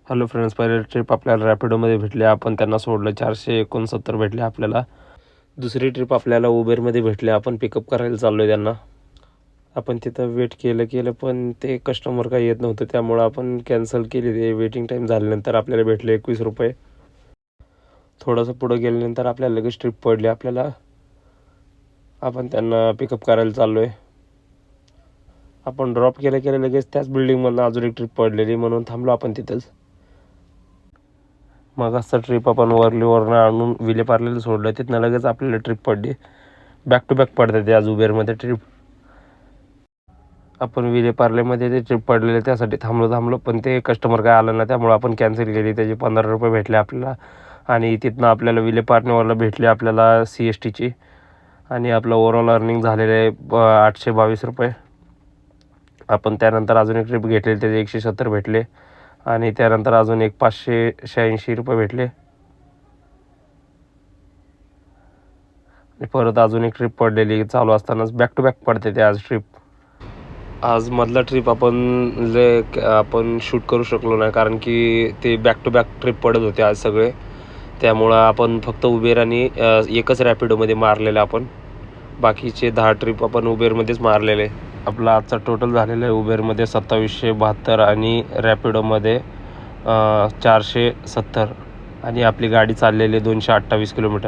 Hello friends, पहिले trip आपल्याला रॅपिडोमध्ये भेटली, आपण त्यांना सोडलं. 469 भेटले आपल्याला. दुसरी ट्रिप आपल्याला उबेरमध्ये भेटली, आपण पिकअप करायला चाललो आहे त्यांना. आपण तिथं वेट केलं पण ते कस्टमर काही येत नव्हतं, त्यामुळं आपण कॅन्सल केली. ते वेटिंग टाईम झाल्यानंतर आपल्याला भेटले 21 रुपये. थोडंसं पुढं गेल्यानंतर आपल्याला लगेच ट्रिप पडली आपल्याला. आपण त्यांना पिकअप करायला चाललो आहे. आपण ड्रॉप केलं लगेच त्याच बिल्डिंगमधून अजून एक ट्रिप पडलेली, म्हणून थांबलो आपण तिथंच. मग असं ट्रिप आपण वरनं आणून विलेपार्लेला सोडलं. तिथनं लगेच आपल्याला ट्रिप पडली. बॅक टू बॅक पडते ते आज उबेरमध्ये ट्रिप. आपण विलेपार्लेमध्ये ते ट्रिप पडलेले त्यासाठी थांबलो पण ते कस्टमर काय आलं ना, त्यामुळे आपण कॅन्सल केली. त्याचे 15 रुपये भेटले आपल्याला. आणि तिथनं आपल्याला विलेपार्लेवरला भेटली आपल्याला CSTची. आणि आपलं ओव्हरऑल अर्निंग झालेलं आहे 822 रुपये. आपण त्यानंतर अजून एक ट्रिप घेतली, त्याचे 170 भेटले. आणि त्यानंतर अजून एक 586 रुपये भेटले. परत अजून एक ट्रिप पडलेली चालू असतानाच. बॅक टू बॅक पडते ते आज ट्रिप. आज मधला ट्रिप आपण शूट करू शकलो नाही, कारण की ते बॅक टू बॅक ट्रिप पडत होते आज सगळे. त्यामुळं आपण फक्त उबेर आणि एकच रॅपिडोमध्ये मारलेलं. आपण बाकीचे 10 ट्रिप आपण उबेरमध्येच मारलेले. आपला आजचा टोटल झालेला आहे उबेरमध्ये 2772 आणि रॅपिडोमध्ये 470. आणि आपली गाडी चाललेली 228 किलोमीटर.